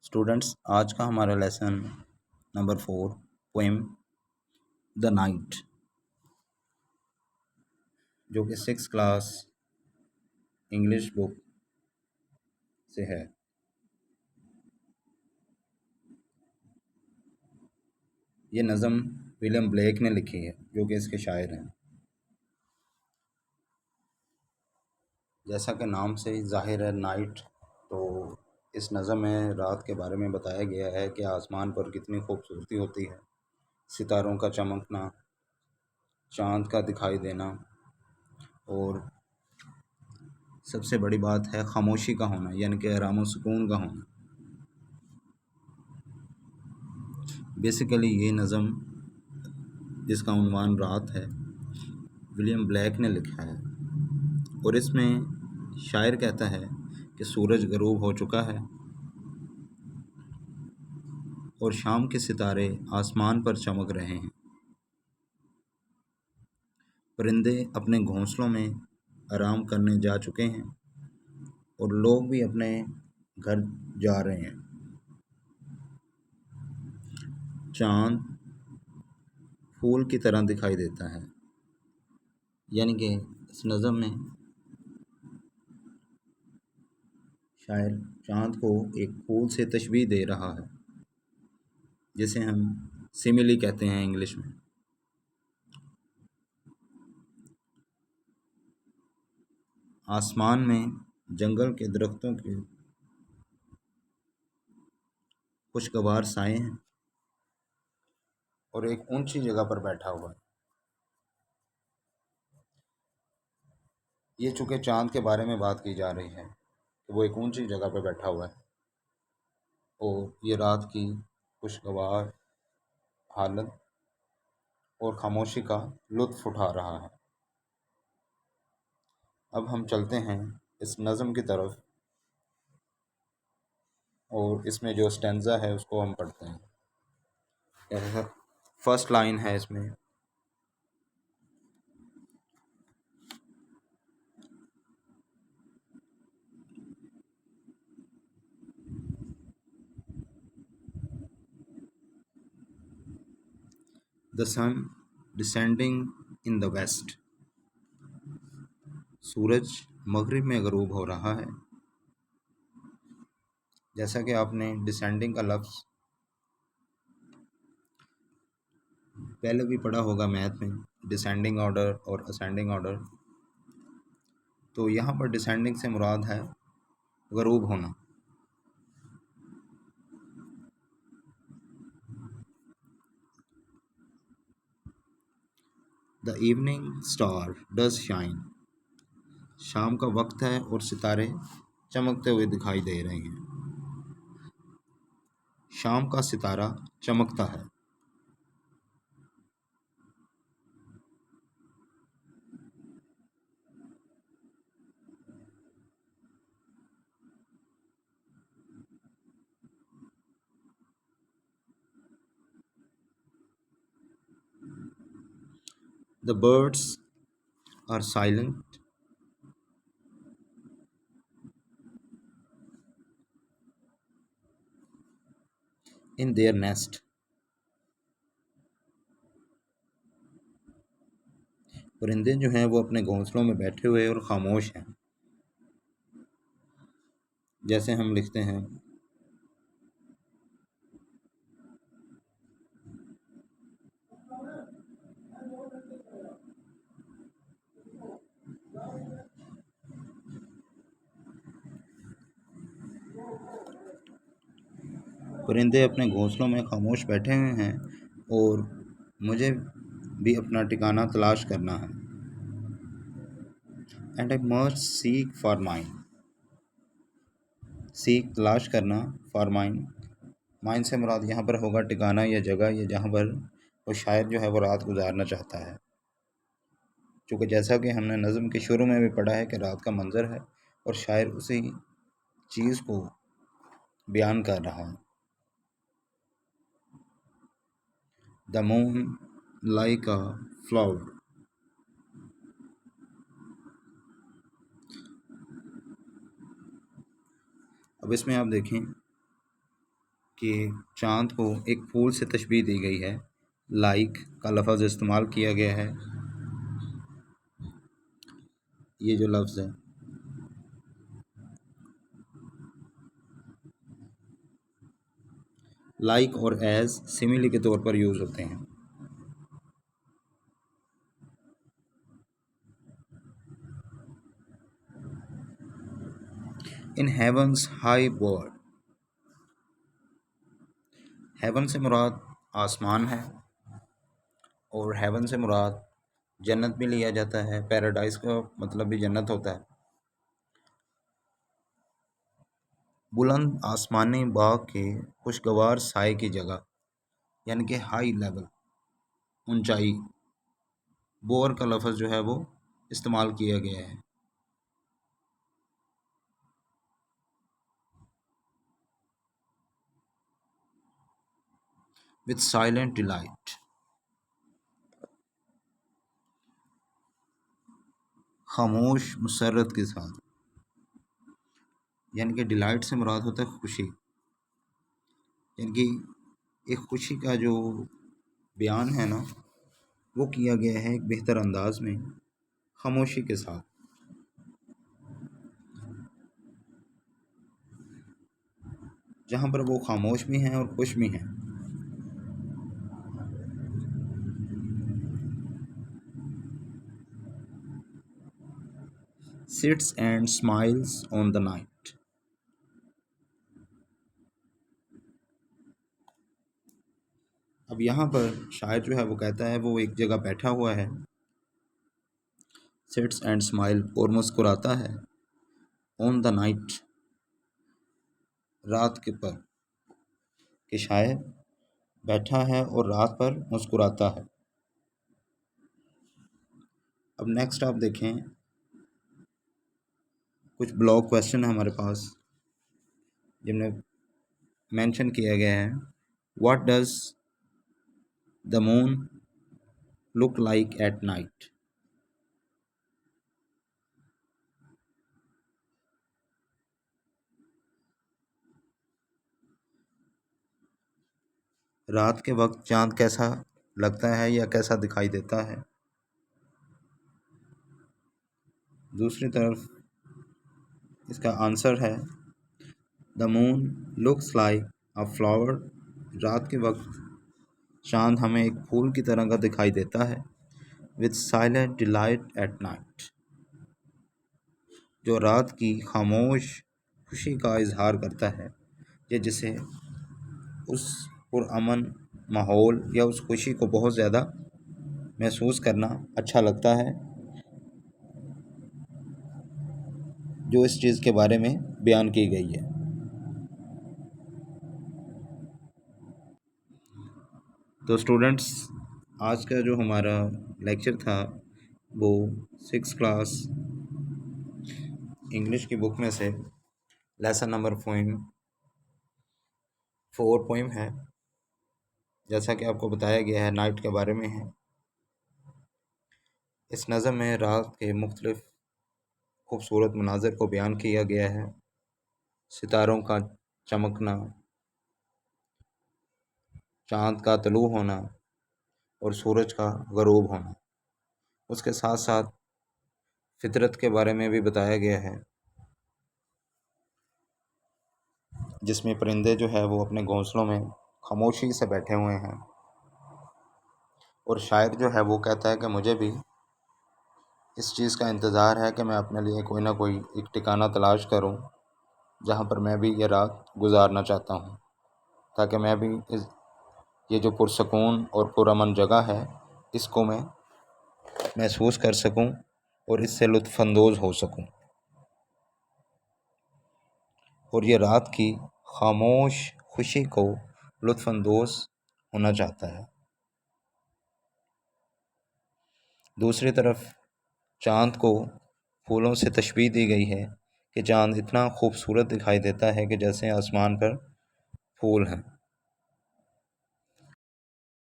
Students, आज का हमारा lesson number 4 poem the night, जो कि 6th क्लास इंग्लिश बुक से है। ये नज़म विलियम ब्लेक ने लिखी है, जो कि इसके शायर हैं। जैसा कि नाम से ही ज़ाहिर है नाइट, तो इस नज़म में रात के बारे में बताया गया है कि आसमान पर कितनी खूबसूरती होती है, सितारों का चमकना, चाँद का दिखाई देना, और सबसे बड़ी बात है खामोशी का होना, यानी कि आराम और सुकून का होना। बेसिकली ये नज़म, जिसका उन्वान रात है, विलियम ब्लेक ने लिखा है और इसमें शायर कहता है कि सूरज ग़रूब हो चुका है और शाम के सितारे आसमान पर चमक रहे हैं। परिंदे अपने घोंसलों में आराम करने जा चुके हैं और लोग भी अपने घर जा रहे हैं। चाँद फूल की तरह दिखाई देता है, यानी कि इस नज़म में शायर चाँद को एक फूल से तशबीह दे रहा है, जिसे हम सिमिली कहते हैं इंग्लिश में। आसमान में जंगल के दरख्तों के खुशगवार साए हैं और एक ऊंची जगह पर बैठा हुआ है। ये चूँकि चाँद के बारे में बात की जा रही है कि वो एक ऊंची जगह पर बैठा हुआ है और ये रात की खुशगवार हालत और खामोशी का लुत्फ़ उठा रहा है। अब हम चलते हैं इस नज़म की तरफ और इसमें जो स्टैंज़ा है उसको हम पढ़ते हैं। फर्स्ट लाइन है इसमें, the sun descending in the west. सूरज मगरिब में ग़रूब हो रहा है। जैसा कि आपने डिसेंडिंग का लफ्ज़ पहले भी पढ़ा होगा मैथ में, डिसेंडिंग ऑर्डर और असेंडिंग ऑर्डर। तो यहाँ पर डिसेंडिंग से मुराद है ग़रूब होना। The evening star does shine. शाम का वक्त है और सितारे चमकते हुए दिखाई दे रहे हैं। शाम का सितारा चमकता है। The birds are silent in their nest. परिंदे जो हैं वो अपने घोंसलों में बैठे हुए और ख़ामोश हैं। जैसे हम लिखते हैं, परिंदे अपने घोंसलों में खामोश बैठे हुए हैं और मुझे भी अपना ठिकाना तलाश करना है। And I must seek for mine. Seek तलाश करना, फॉर माइन, माइन से मुराद यहाँ पर होगा ठिकाना या जगह, या जहाँ पर वो शायर जो है वो रात गुजारना चाहता है। क्योंकि जैसा कि हमने नज़म के शुरू में भी पढ़ा है कि रात का मंज़र है और शायर उसी चीज़ को बयान कर रहा है। The moon like a flower. अब इसमें आप देखें कि चाँद को एक फूल से तशबीह दी गई है, लाइक का लफ्ज़ इस्तेमाल किया गया है। ये जो लफ्ज़ है लाइक और एज सिमिली के तौर पर यूज़ होते हैं। इन हेवंस हाई बोर्ड, हेवन से मुराद आसमान है और हेवन से मुराद जन्नत भी लिया जाता है। पैराडाइज का मतलब भी जन्नत होता है। बुलंद आसमानी बाग के खुशगवार साए की जगह, यानी कि हाई लेवल, ऊंचाई, बोर का लफ्ज़ जो है वो इस्तेमाल किया गया है। विथ साइलेंट डिलाइट, खामोश मुसर्रत के साथ, यानी कि डिलाइट से मुराद होता है खुशी, यानी कि एक खुशी का जो बयान है ना, वो किया गया है एक बेहतर अंदाज में, खामोशी के साथ। जहाँ पर वो खामोश भी हैं और खुश भी हैं। Sits and smiles on the night, अब यहाँ पर शायर जो है वो कहता है वो एक जगह बैठा हुआ है, सिट्स एंड स्माइल, और मुस्कुराता है, ऑन द नाइट, रात के पर, कि शायर बैठा है और रात पर मुस्कुराता है। अब नेक्स्ट आप देखें, कुछ ब्लॉक क्वेश्चन है हमारे पास जिनमें मेंशन किया गया है। What does the moon look like at night, रात के वक्त चांद कैसा लगता है या कैसा दिखाई देता है। दूसरी तरफ इसका आंसर है the moon looks like a flower, रात के वक्त चांद हमें एक फूल की तरह का दिखाई देता है, with silent delight at night, जो रात की खामोश खुशी का इजहार करता है, या जिसे उस पुरअमन माहौल या उस खुशी को बहुत ज़्यादा महसूस करना अच्छा लगता है, जो इस चीज़ के बारे में बयान की गई है। तो स्टूडेंट्स, आज का जो हमारा लेक्चर था वो 6th क्लास इंग्लिश की बुक में से लेसन नंबर 4 पोइम है, जैसा कि आपको बताया गया है नाइट के बारे में है। इस नज़म में रात के मुख्तलिफ खूबसूरत मनाज़र को बयान किया गया है, सितारों का चमकना, चाँद का तलू होना और सूरज का ग़रूब होना। उसके साथ साथ फितरत के बारे में भी बताया गया है, जिसमें परिंदे जो है वो अपने घोंसलों में खामोशी से बैठे हुए हैं, और शायर जो है वो कहता है कि मुझे भी इस चीज़ का इंतज़ार है कि मैं अपने लिए कोई ना कोई एक ठिकाना तलाश करूं, जहां पर मैं भी ये रात गुजारना चाहता हूं, ताकि मैं भी ये जो पुरसकून और पुरअमन जगह है इसको मैं महसूस कर सकूं और इससे लुत्फ़अंदोज़ हो सकूं, और ये रात की खामोश खुशी को लुत्फ़अंदोज़ होना चाहता है। दूसरी तरफ चाँद को फूलों से तशबीह दी गई है कि चाँद इतना खूबसूरत दिखाई देता है कि जैसे आसमान पर फूल हैं।